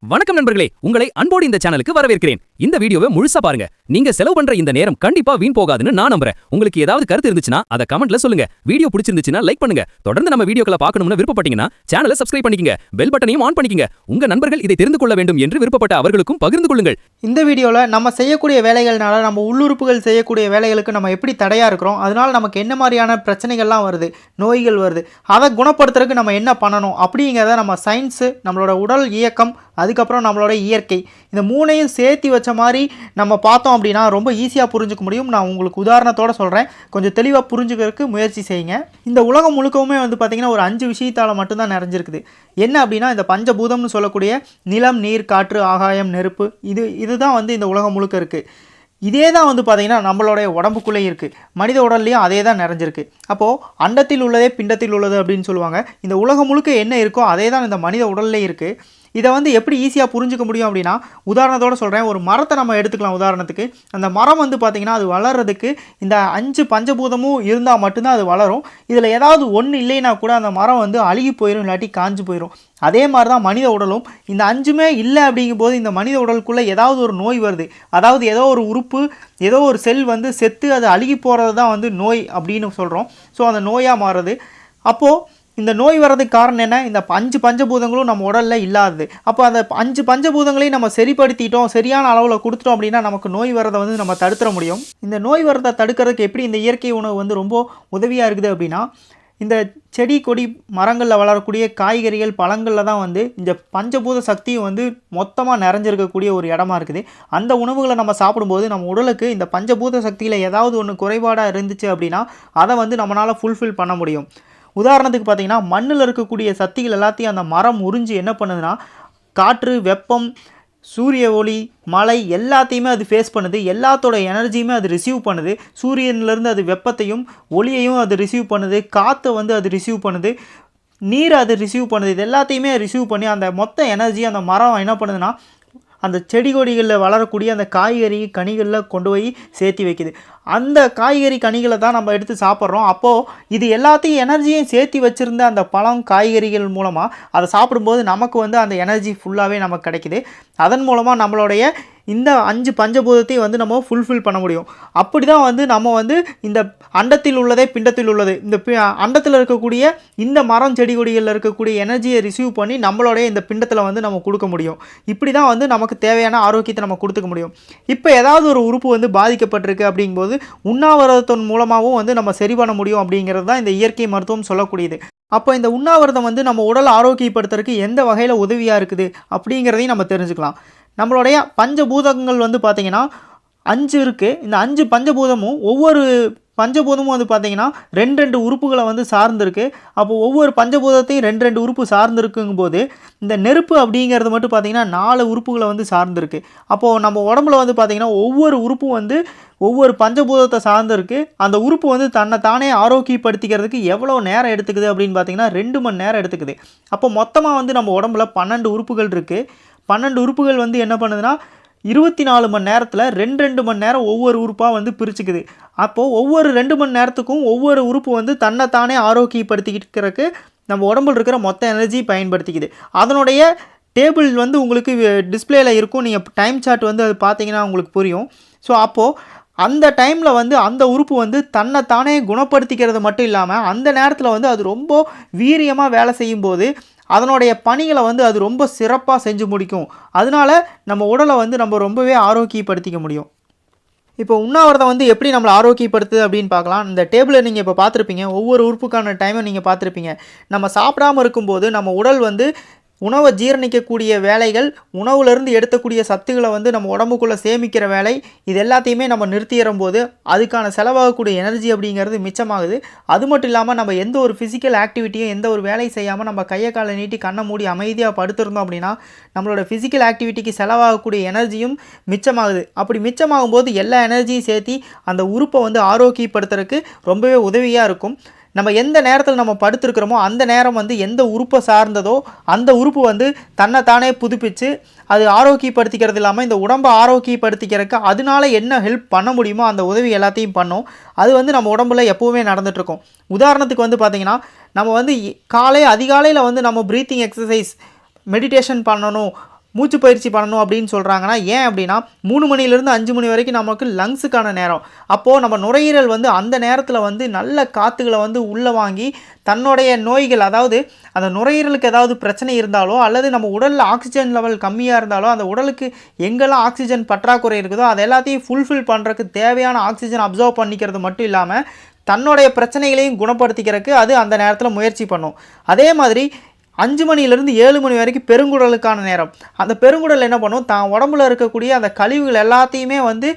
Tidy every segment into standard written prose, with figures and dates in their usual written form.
வணக்கம் நண்பர்களே, உங்களை அன்போடு இந்த சேனலுக்கு வரவேற்கிறேன். இந்த வீடியோவை முழுசா பாருங்க. நீங்க செலவு பண்ற இந்த நேரம் கண்டிப்பா வீண் போகாதுன்னு நான் நம்புறேன். உங்களுக்கு ஏதாவது கருத்து இருந்துச்சுன்னா அத கமெண்ட்ல சொல்லுங்க. வீடியோ பிடிச்சிருந்துச்சுன்னா லைக் பண்ணுங்க. தொடர்ந்து நம்ம வீடியோக்களை பார்க்கணும்னு விருப்பப்பட்டீங்கன்னா சேனலை சப்ஸ்கிரைப் பண்ணிக்கங்க. பெல் பட்டனையும் ஆன் பண்ணிக்கங்க. உங்க நண்பர்கள் இதை தெரிந்து கொள்ள வேண்டும் என்று விருப்பப்பட்ட அவர்களுக்கும் பகிர்ந்து கொள்ளுங்கள். இந்த வீடியோல நம்ம செய்யக்கூடிய வேலைகள்னால நம்ம உள்ளுறுப்புகள் செய்யக்கூடிய வேலைகளுக்கு நம்ம எப்படி தடையா இருக்கிறோம், அதனால நமக்கு என்ன மாதிரியான பிரச்சனைகள்லாம் வருது, நோய்கள் வருது, அதை குணப்படுத்துறதுக்கு நம்ம என்ன பண்ணணும் அப்படிங்கிறத நம்ம சயின்ஸு, நம்மளோட உடல் இயக்கம், அதுக்கப்புறம் நம்மளோட இயற்கை, இந்த மூணையும் சேர்த்து வச்ச மாதிரி நம்ம பார்த்தோம் அப்படின்னா ரொம்ப ஈஸியாக புரிஞ்சுக்க முடியும். நான் உங்களுக்கு உதாரணத்தோடு சொல்கிறேன், கொஞ்சம் தெளிவாக புரிஞ்சுக்கிறதுக்கு முயற்சி செய்யுங்க. இந்த உலகம் முழுக்கவுமே பார்த்திங்கன்னா ஒரு 5 விஷயத்தால் மட்டும்தான் நிறைஞ்சிருக்குது. என்ன அப்படின்னா இந்த பஞ்சபூதம்னு சொல்லக்கூடிய நிலம், நீர், காற்று, ஆகாயம், நெருப்பு, இதுதான் இந்த உலகம் முழுக்க இருக்குது. இதே தான் பார்த்திங்கன்னா நம்மளுடைய உடம்புக்குள்ளே இருக்குது. மனித உடல்லையும் அதே தான் நிறைஞ்சிருக்கு. அப்போது அண்டத்தில் உள்ளதே பிண்டத்தில் உள்ளது அப்படின்னு சொல்லுவாங்க. இந்த உலகம் முழுக்க என்ன இருக்கோ அதே தான் இந்த மனித உடல்லே இருக்குது. இதை எப்படி ஈஸியாக புரிஞ்சுக்க முடியும் அப்படின்னா உதாரணத்தோடு சொல்கிறேன். ஒரு மரத்தை நம்ம எடுத்துக்கலாம் உதாரணத்துக்கு. அந்த மரம் பார்த்திங்கன்னா அது வளர்கிறதுக்கு இந்த 5 பஞ்சபூதமும் இருந்தால் மட்டும்தான் அது வளரும். இதில் ஏதாவது ஒன்று இல்லைன்னா கூட அந்த மரம் அழுகி போயிடும், இல்லாட்டி காஞ்சு போயிடும். அதே மாதிரி தான் மனித உடலும். இந்த 5மே இல்லை அப்படிங்கும்போது இந்த மனித உடலுக்குள்ளே ஏதாவது ஒரு நோய் வருது. அதாவது ஏதோ ஒரு உறுப்பு, ஏதோ ஒரு செல் செத்து அது அழுகி போகிறது தான் நோய் அப்படின்னு சொல்கிறோம். ஸோ அந்த நோயாக மாறுது. அப்போது இந்த நோய் வர்றதுக்கு காரணம் என்ன? இந்த 5 பஞ்சபூதங்களும் நம்ம உடலில் இல்லாதது. அப்போ அந்த 5 பஞ்சபூதங்களையும் நம்ம சரிப்படுத்திட்டோம், சரியான அளவில் கொடுத்துட்டோம் அப்படின்னா நமக்கு நோய் வரதை நம்ம தடுத்துட முடியும். இந்த நோய் வரதை தடுக்கிறதுக்கு எப்படி இந்த இயற்கை உணவு ரொம்ப உதவியாக இருக்குது அப்படின்னா, இந்த செடி கொடி மரங்களில் வளரக்கூடிய காய்கறிகள் பழங்களில் தான் இந்த பஞ்சபூத சக்தியும் மொத்தமாக நிறைஞ்சிருக்கக்கூடிய ஒரு இடமா இருக்குது. அந்த உணவுகளை நம்ம சாப்பிடும்போது நம்ம உடலுக்கு இந்த பஞ்சபூத சக்தியில் ஏதாவது ஒன்று குறைபாடாக இருந்துச்சு அப்படின்னா அதை நம்மளால் ஃபுல்ஃபில் பண்ண முடியும். உதாரணத்துக்கு பார்த்திங்கன்னா மண்ணில் இருக்கக்கூடிய சக்திகள் எல்லாத்தையும் அந்த மரம் உறிஞ்சி என்ன பண்ணுதுன்னா, காற்று, வெப்பம், சூரிய ஒளி, மழை எல்லாத்தையுமே அது ஃபேஸ் பண்ணுது. எல்லாத்தோட எனர்ஜியுமே அது ரிசீவ் பண்ணுது. சூரியன்லேருந்து அது வெப்பத்தையும் ஒளியையும் அது ரிசீவ் பண்ணுது. காற்றை அது ரிசீவ் பண்ணுது. நீரை அது ரிசீவ் பண்ணுது. இது எல்லாத்தையுமே ரிசீவ் பண்ணி அந்த மொத்த எனர்ஜி அந்த மரம் என்ன பண்ணுதுன்னா அந்த செடி கொடிகளில் வளரக்கூடிய அந்த காய்கறி கனிகளில் கொண்டு போய் சேர்த்து வைக்குது. அந்த காய்கறி கனிகளை தான் நம்ம எடுத்து சாப்பிட்றோம். அப்போது இது எல்லாத்தையும் எனர்ஜியும் சேர்த்து வச்சுருந்த அந்த பழம் காய்கறிகள் மூலமாக அதை சாப்பிடும்போது நமக்கு அந்த எனர்ஜி ஃபுல்லாகவே நமக்கு கிடைக்குது. அதன் மூலமாக நம்மளுடைய இந்த 5 பஞ்சபூதத்தையும் நம்ம ஃபுல்ஃபில் பண்ண முடியும். அப்படி தான் நம்ம இந்த அண்டத்தில் உள்ளதே பிண்டத்தில் உள்ளது, இந்த அண்டத்தில் இருக்கக்கூடிய இந்த மரம் செடி கொடிகளில் இருக்கக்கூடிய எனர்ஜியை ரிசீவ் பண்ணி நம்மளுடைய இந்த பிண்டத்தில் நம்ம கொடுக்க முடியும். இப்படி தான் நமக்கு தேவையான ஆரோக்கியத்தை நம்ம கொடுத்துக்க முடியும். இப்போ ஏதாவது ஒரு உறுப்பு பாதிக்கப்பட்டிருக்கு அப்படிங்கும்போது உண்ணாவிரதத்தின் மூலமாகவும் நம்ம சரி பண்ண முடியும் அப்படிங்கிறது தான் இந்த இயற்கை மருத்துவம் சொல்லக்கூடியது. அப்போ இந்த உண்ணாவிரதம் நம்ம உடல் ஆரோக்கியப்படுத்துறதுக்கு எந்த வகையில் உதவியாக இருக்குது அப்படிங்கிறதையும் நம்ம தெரிஞ்சுக்கலாம். நம்மளுடைய பஞ்சபூதங்கள் பார்த்திங்கன்னா 5 இருக்குது. இந்த 5 பஞ்சபூதமும் ஒவ்வொரு பஞ்சபூதமும் பார்த்திங்கன்னா 2 உறுப்புகளை சார்ந்திருக்கு. அப்போ ஒவ்வொரு பஞ்சபூதத்தையும் 2 உறுப்பு சார்ந்திருக்குங்கும்போது இந்த நெருப்பு அப்படிங்கிறது மட்டும் பார்த்திங்கன்னா 4 உறுப்புகளை சார்ந்திருக்கு. அப்போது நம்ம உடம்புல பார்த்திங்கன்னா ஒவ்வொரு உறுப்பும் ஒவ்வொரு பஞ்சபூதத்தை சார்ந்திருக்கு. அந்த உறுப்பு தன்னை தானே ஆரோக்கியப்படுத்திக்கிறதுக்கு எவ்வளோ நேரம் எடுத்துக்குது அப்படின்னு பார்த்திங்கன்னா 2 மணி நேரம் எடுத்துக்குது. அப்போ மொத்தமாக நம்ம உடம்புல 12 உறுப்புகள் இருக்குது. 12 உறுப்புகள் என்ன பண்ணுதுன்னா 24 மணி நேரத்தில் 2 மணி நேரம் ஒவ்வொரு உறுப்பாக பிரிச்சுக்குது. அப்போது ஒவ்வொரு 2 மணி நேரத்துக்கும் ஒவ்வொரு உறுப்பு தன்னைத்தானே ஆரோக்கியப்படுத்திக்கிறதுக்கு நம்ம உடம்புல இருக்கிற மொத்த எனர்ஜி பயன்படுத்திக்குது. அதனுடைய டேபிள் உங்களுக்கு டிஸ்பிளேயில் இருக்கும். நீங்கள் டைம் சார்ட் அது பார்த்தீங்கன்னா உங்களுக்கு புரியும். ஸோ அப்போது அந்த டைமில் அந்த உறுப்பு தன்னைத்தானே குணப்படுத்திக்கிறது மட்டும் இல்லாமல் அந்த நேரத்தில் அது ரொம்ப வீரியமாக வேலை செய்யும்போது அதனுடைய பணிகளை அது ரொம்ப சிறப்பாக செஞ்சு முடிக்கும். அதனால் நம்ம உடலை நம்ம ரொம்பவே ஆரோக்கியப்படுத்திக்க முடியும். இப்போ உண்ணாவிரதம் எப்படி நம்மளை ஆரோக்கியப்படுத்துது அப்படின்னு பார்க்கலாம். இந்த டேபிளை நீங்கள் இப்போ பார்த்துருப்பீங்க. ஒவ்வொரு உறுப்புக்கான டைமை நீங்கள் பார்த்துருப்பீங்க. நம்ம சாப்பிடாமல் இருக்கும்போது நம்ம உடல் உணவை ஜீரணிக்கக்கூடிய வேலைகள், உணவுலேருந்து எடுக்கக்கூடிய சத்துக்களை நம்ம உடம்புக்குள்ளே சேமிக்கிற வேலை, இது எல்லாத்தையுமே நம்ம நிறுத்திடும் போது அதுக்கான செலவாகக்கூடிய எனர்ஜி அப்படிங்கிறது மிச்சமாகுது. அது மட்டும் இல்லாமல் நம்ம எந்த ஒரு ஃபிசிக்கல் ஆக்டிவிட்டியும் எந்த ஒரு வேலையும் செய்யாமல் நம்ம கையை காலை நீட்டி கண்ணை மூடி அமைதியாக படுத்திருந்தோம் அப்படின்னா நம்மளோட ஃபிசிக்கல் ஆக்டிவிட்டிக்கு செலவாகக்கூடிய எனர்ஜியும் மிச்சமாகுது. அப்படி மிச்சமாகும் போது எல்லா எனர்ஜியும் சேர்த்து அந்த உறுப்பை ஆரோக்கியப்படுத்துறதுக்கு ரொம்பவே உதவியாக இருக்கும். நம்ம எந்த நேரத்தில் நம்ம படுத்திருக்கிறோமோ அந்த நேரம் எந்த உறுப்பை சார்ந்ததோ அந்த உறுப்பு தன்னை தானே புதுப்பிச்சு அது ஆரோக்கியப்படுத்திக்கிறது இல்லாமல் இந்த உடம்பை ஆரோக்கியப்படுத்திக்கிறதுக்கு அதனால என்ன ஹெல்ப் பண்ண முடியுமோ அந்த உதவி எல்லாத்தையும் பண்ணும். அது நம்ம உடம்புல எப்போவுமே நடந்துகிட்ருக்கும். உதாரணத்துக்கு பார்த்திங்கன்னா நம்ம காலை அதிகாலையில் நம்ம ப்ரீத்திங் எக்ஸசைஸ் மெடிடேஷன் பண்ணணும், மூச்சு பயிற்சி பண்ணணும் அப்படின்னு சொல்கிறாங்கன்னா ஏன் அப்படின்னா 3 மணிலேருந்து 5 மணி வரைக்கும் நமக்கு லங்ஸுக்கான நேரம். அப்போது நம்ம நுரையீரல் வந்து அந்த நேரத்தில் வந்து நல்ல காற்றுகளை வந்து உள்ளே வாங்கி தன்னுடைய நோய்கள், அதாவது அந்த நுரையீரலுக்கு ஏதாவது பிரச்சனை இருந்தாலோ அல்லது நம்ம உடலில் ஆக்சிஜன் லெவல் கம்மியாக இருந்தாலோ அந்த உடலுக்கு எங்கெல்லாம் ஆக்சிஜன் பற்றாக்குறை இருக்குதோ அது எல்லாத்தையும் ஃபுல்ஃபில் பண்ணுறதுக்கு தேவையான ஆக்சிஜன் அப்சர்வ் பண்ணிக்கிறது மட்டும் இல்லாமல் தன்னுடைய பிரச்சனைகளையும் குணப்படுத்திக்கிறதுக்கு அது அந்த நேரத்தில் முயற்சி பண்ணும். அதே மாதிரி 5 மணிலேருந்து 7 மணி வரைக்கும் பெருங்குடலுக்கான நேரம். அந்த பெருங்குடல் என்ன பண்ணும், தான் உடம்புல இருக்கக்கூடிய அந்த கழிவுகள் எல்லாத்தையுமே வந்து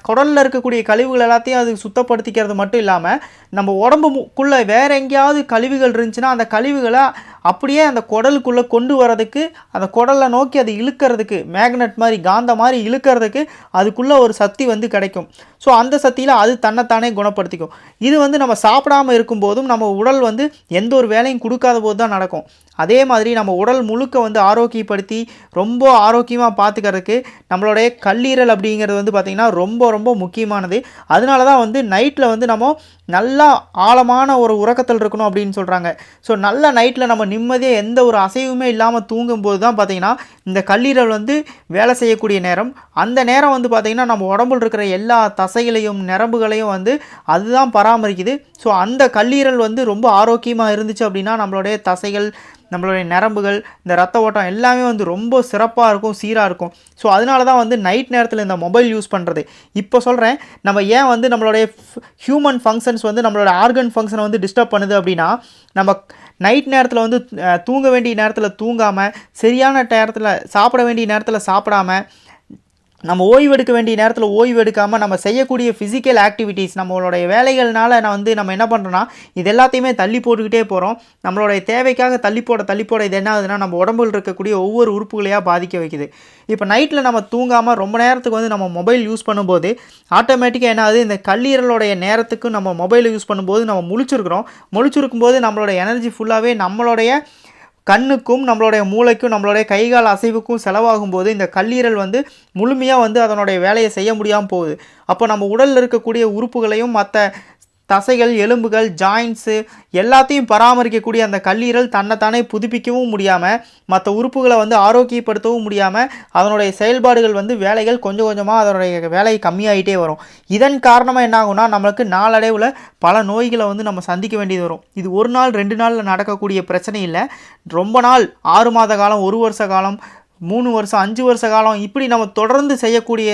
குடலில் இருக்கக்கூடிய கழிவுகள் எல்லாத்தையும் அது சுத்தப்படுத்திக்கிறது மட்டும் இல்லாமல் நம்ம உடம்புக்குள்ளே வேறு எங்கேயாவது கழிவுகள் இருந்துச்சுன்னா அந்த கழிவுகளை அப்படியே அந்த குடலுக்குள்ளே கொண்டு வரதுக்கு, அந்த குடலை நோக்கி அது இழுக்கிறதுக்கு, மேக்னெட் மாதிரி காந்த மாதிரி இழுக்கிறதுக்கு அதுக்குள்ளே ஒரு சக்தி வந்து கிடைக்கும். ஸோ அந்த சக்தியில் அது தன்னைத்தானே குணப்படுத்திக்கும். இது வந்து நம்ம சாப்பிடாமல் இருக்கும்போதும் நம்ம உடல் வந்து எந்த ஒரு வேலையும் கொடுக்காத போது தான் நடக்கும். அதே மாதிரி நம்ம உடல் முழுக்க வந்து ஆரோக்கியப்படுத்தி ரொம்ப ஆரோக்கியமாக பார்த்துக்கிறதுக்கு நம்மளுடைய கல்லீரல் அப்படிங்கிறது வந்து பார்த்திங்கன்னா ரொம்ப ரொம்ப முக்கியமானது. அதனால தான் வந்து நைட்டில் வந்து நம்ம நல்லா ஆழமான ஒரு உறக்கத்தில் இருக்கணும் அப்படின்னு சொல்கிறாங்க. ஸோ நல்ல நைட்டில் நம்ம நிம்மதியாக எந்த ஒரு அசைவுமே இல்லாமல் தூங்கும்போது தான் பார்த்திங்கன்னா இந்த கல்லீரல் வந்து வேலை செய்யக்கூடிய நேரம். அந்த நேரம் வந்து பார்த்திங்கன்னா நம்ம உடம்புல இருக்கிற எல்லா தசைகளையும் நரம்புகளையும் வந்து அதுதான் பராமரிக்குது. ஸோ அந்த கல்லீரல் வந்து ரொம்ப ஆரோக்கியமாக இருந்துச்சு அப்படின்னா நம்மளுடைய தசைகள், நம்மளுடைய நரம்புகள், இந்த ரத்த ஓட்டம் எல்லாமே வந்து ரொம்ப சிறப்பாக இருக்கும், சீராக இருக்கும். ஸோ அதனால தான் வந்து நைட் நேரத்தில் இந்த மொபைல் யூஸ் பண்ணுறது. இப்போ சொல்கிறேன், நம்ம ஏன் வந்து நம்மளுடைய ஹியூமன் ஃபங்க்ஷன்ஸ் வந்து நம்மளோட ஆர்கன் ஃபங்க்ஷனை வந்து டிஸ்டர்ப் பண்ணுது அப்படின்னா, நம்ம நைட் நேரத்தில் வந்து தூங்க வேண்டிய நேரத்தில் தூங்காமல், சரியான நேரத்தில் சாப்பிட வேண்டிய நேரத்தில் சாப்பிடாமல், நம்ம ஓய்வு எடுக்க வேண்டிய நேரத்தில் ஓய்வு எடுக்காமல் நம்ம செய்யக்கூடிய ஃபிசிக்கல் ஆக்டிவிட்டீஸ், நம்மளுடைய வேலைகள்னால நம்ம என்ன பண்ணுறோன்னா இது எல்லாத்தையுமே தள்ளி போட்டுக்கிட்டே போகிறோம். நம்மளுடைய தேவைக்காக தள்ளி போட இது என்ன ஆகுதுன்னா நம்ம உடம்புல இருக்கக்கூடிய ஒவ்வொரு உறுப்புகளையாக பாதிக்க வைக்குது. இப்போ நைட்டில் நம்ம தூங்காமல் ரொம்ப நேரத்துக்கு வந்து நம்ம மொபைல் யூஸ் பண்ணும்போது ஆட்டோமேட்டிக்காக என்ன ஆகுது, இந்த கல்லீரலோடைய நேரத்துக்கு நம்ம மொபைலை யூஸ் பண்ணும்போது நம்ம முழிச்சிருக்கும்போது நம்மளோட எனர்ஜி ஃபுல்லாகவே நம்மளுடைய கண்ணுக்கும் நம்மளுடைய மூளைக்கும் நம்மளுடைய கைகால் அசைவுக்கும் செலவாகும்போது இந்த கல்லீரல் வந்து முழுமையாக வந்து அதனுடைய வேலையை செய்ய முடியாமல் போகுது. அப்போ நம்ம உடலில் இருக்கக்கூடிய உறுப்புகளையும் மற்ற தசைகள், எலும்புகள், ஜாயின்ட்ஸு எல்லாத்தையும் பராமரிக்கக்கூடிய அந்த கல்லீரல் தன்னைத்தானே புதுப்பிக்கவும் முடியாமல், மற்ற உறுப்புகளை வந்து ஆரோக்கியப்படுத்தவும் முடியாமல் அதனுடைய செயல்பாடுகள் வந்து வேலைகள் கொஞ்சம் கொஞ்சமாக அதனுடைய வேலை கம்மியாகிட்டே வரும். இதன் காரணமாக என்ன ஆகும்னா நம்மளுக்கு நாளடைவில் பல நோய்களை வந்து நம்ம சந்திக்க வேண்டியது வரும். இது ஒரு நாள் 2 நாளில் நடக்கக்கூடிய பிரச்சனை இல்லை. ரொம்ப நாள் 6 மாத காலம், 1 வருஷ காலம், 3 வருஷம், 5 வருஷ காலம் இப்படி நம்ம தொடர்ந்து செய்யக்கூடிய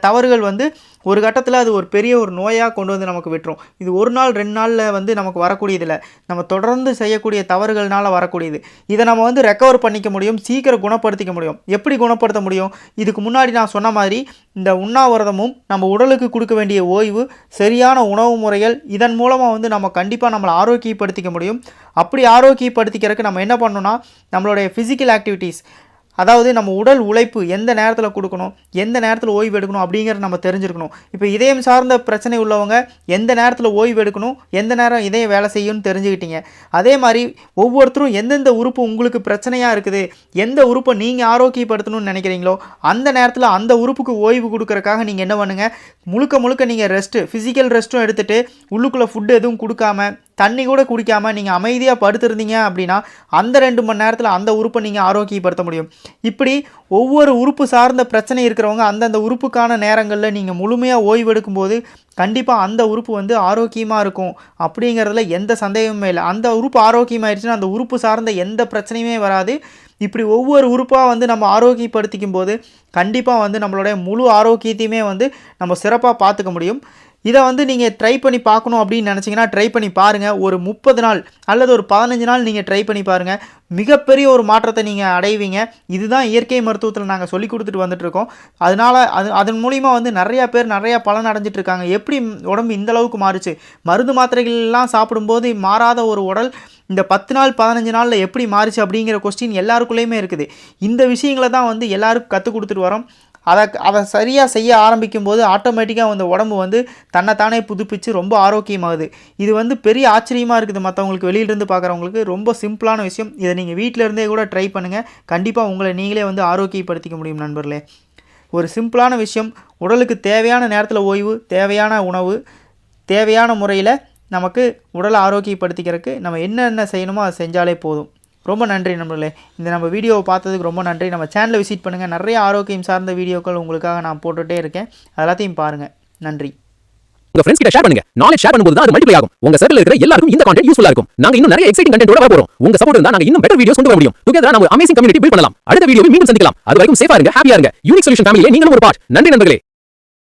தவறுகள் வந்து ஒரு கட்டத்தில் அது ஒரு பெரிய ஒரு நோயாக கொண்டு வந்து நமக்கு விட்டுரும். இது ஒரு நாள் 2 நாளில் வந்து நமக்கு வரக்கூடியதில்லை, நம்ம தொடர்ந்து செய்யக்கூடிய தவறுகள்னால வரக்கூடியது. இதை நம்ம வந்து ரெக்கவர் பண்ணிக்க முடியும், சீக்கிரம் குணப்படுத்திக்க முடியும். எப்படி குணப்படுத்த முடியும்? இதுக்கு முன்னாடி நான் சொன்ன மாதிரி இந்த உண்ணாவிரதமும், நம்ம உடலுக்கு கொடுக்க வேண்டிய ஓய்வு, சரியான உணவு முறைகள், இதன் மூலமாக வந்து நம்ம கண்டிப்பாக நம்மளை ஆரோக்கியப்படுத்திக்க முடியும். அப்படி ஆரோக்கியப்படுத்திக்கிறதுக்கு நம்ம என்ன பண்ணணும்னா நம்மளுடைய ஃபிசிக்கல் ஆக்டிவிட்டீஸ், அதாவது நம்ம உடல் உழைப்பு எந்த நேரத்தில் கொடுக்கணும், எந்த நேரத்தில் ஓய்வு எடுக்கணும் அப்படிங்கிறத நம்ம தெரிஞ்சிருக்கணும். இப்போ இதயம் சார்ந்த பிரச்சனை உள்ளவங்க எந்த நேரத்தில் ஓய்வு எடுக்கணும், எந்த நேரம் இதயம் வேலை செய்யும்னு தெரிஞ்சுக்கிட்டீங்க. அதே மாதிரி ஒவ்வொருத்தரும் எந்தெந்த உறுப்பு உங்களுக்கு பிரச்சனையாக இருக்குது, எந்த உறுப்பை நீங்கள் ஆரோக்கியப்படுத்தணும்னு நினைக்கிறீங்களோ அந்த நேரத்தில் அந்த உறுப்புக்கு ஓய்வு கொடுக்கறக்காக நீங்கள் என்ன பண்ணுங்கள், முழுக்க நீங்கள் ஃபிசிக்கல் ரெஸ்ட்டும் எடுத்துகிட்டு உள்ளுக்குள்ளே ஃபுட்டு எதுவும் கொடுக்காம, தண்ணி கூட குடிக்காமல் நீங்கள் அமைதியாக படுத்துருந்தீங்க அப்படின்னா அந்த 2 மணி நேரத்தில் அந்த உறுப்பை நீங்கள் ஆரோக்கியப்படுத்த முடியும். இப்படி ஒவ்வொரு உறுப்பு சார்ந்த பிரச்சனை இருக்கிறவங்க அந்தந்த உறுப்புக்கான நேரங்களில் நீங்கள் முழுமையாக ஓய்வு எடுக்கும்போது கண்டிப்பாக அந்த உறுப்பு வந்து ஆரோக்கியமாக இருக்கும் அப்படிங்கிறதுல எந்த சந்தேகமுமே இல்லை. அந்த உறுப்பு ஆரோக்கியமாகிடுச்சுன்னா அந்த உறுப்பு சார்ந்த எந்த பிரச்சனையுமே வராது. இப்படி ஒவ்வொரு உறுப்பாக வந்து நம்ம ஆரோக்கியப்படுத்திக்கும் போது கண்டிப்பாக வந்து நம்மளுடைய முழு ஆரோக்கியத்தையுமே வந்து நம்ம சிறப்பாக பார்த்துக்க முடியும். இதை வந்து நீங்கள் ட்ரை பண்ணி பார்க்கணும் அப்படின்னு நினச்சிங்கன்னா ட்ரை பண்ணி பாருங்கள். ஒரு 30 நாள் அல்லது ஒரு 15 நாள் நீங்கள் ட்ரை பண்ணி பாருங்கள். மிகப்பெரிய ஒரு மாற்றத்தை நீங்கள் அடைவீங்க. இதுதான் இயற்கை மருத்துவத்தில் நாங்கள் சொல்லி கொடுத்துட்டு வந்துட்டுருக்கோம். அதனால் அதன் மூலிமா வந்து நிறையா பேர் நிறையா பலன் அடைஞ்சிட்டு இருக்காங்க. எப்படி உடம்பு இந்த அளவுக்கு மாறுச்சு, மருந்து மாத்திரைகள்லாம் சாப்பிடும்போது மாறாத ஒரு உடல் இந்த 10 நாள் 15 நாளில் எப்படி மாறுச்சு அப்படிங்கிற கொஸ்டின் எல்லாருக்குள்ளேயுமே இருக்குது. இந்த விஷயங்களை தான் வந்து எல்லாருக்கும் கற்றுக் கொடுத்துட்டு வரோம். அதை சரியாக செய்ய ஆரம்பிக்கும் போது ஆட்டோமேட்டிக்காக அந்த உடம்பு வந்து தன்னைத்தானே புதுப்பிச்சு ரொம்ப ஆரோக்கியமாகுது. இது வந்து பெரிய ஆச்சரியமாக இருக்குது மற்றவங்களுக்கு, வெளியிலேருந்து பார்க்குறவங்களுக்கு. ரொம்ப சிம்பிளான விஷயம். இதை நீங்கள் வீட்டிலேருந்தே கூட ட்ரை பண்ணுங்கள். கண்டிப்பாக உங்களை நீங்களே வந்து ஆரோக்கியப்படுத்திக்க முடியும் நண்பர்களே. ஒரு சிம்பிளான விஷயம், உடலுக்கு தேவையான நேரத்தில் ஓய்வு, தேவையான உணவு, தேவையான முறையில் நமக்கு உடலை ஆரோக்கியப்படுத்திக்கிறதுக்கு நம்ம என்னென்ன செய்யணுமோ அதை செஞ்சாலே போதும். ரொம்ப நன்றி நண்பர்களே. இந்த நம்ம வீடியோவை பார்த்ததுக்கு ரொம்ப நன்றி. நம்ம சேனலை விசிட் பண்ணுங்கள். நிறைய ஆரோக்கியம் சார்ந்த வீடியோக்கள் உங்களுக்காக நான் போட்டுகிட்டே இருக்கேன். எல்லாத்தையும் பாருங்கள். நன்றி. உங்க ஃப்ரெண்ட்ஸ் கிட்ட ஷேர் பண்ணுங்க. நாலேஜ் ஷேர் பண்ணும்போது தான் அது மல்டிப்ளை ஆகும். உங்க சர்க்கிள்ல இருக்கிற எல்லாருக்கும் இந்த கண்டென்ட் யூஸ்ஃபுல்லா இருக்கும். நாங்க இன்னும் நிறைய எக்ஸைட்டிங் கண்டென்ட்டோட வர போறோம். உங்க சப்போர்ட் இருந்தா நாங்க இன்னும் பெட்டர் வீடியோஸ் கொண்டு வர முடியும். டுகெதரா நம்ம அமேசிங் கம்யூனிட்டி பில்ட் பண்ணலாம். அடுத்த வீடியோவில் மீண்டும் சந்திக்கலாம். அது வரைக்கும் சேஃபா இருங்க, ஹாப்பியா இருங்க. யூனிக் சொல்யூஷன் ஃபேமிலியே நீங்களும் ஒரு பார்ட். நன்றி நண்பர்களே.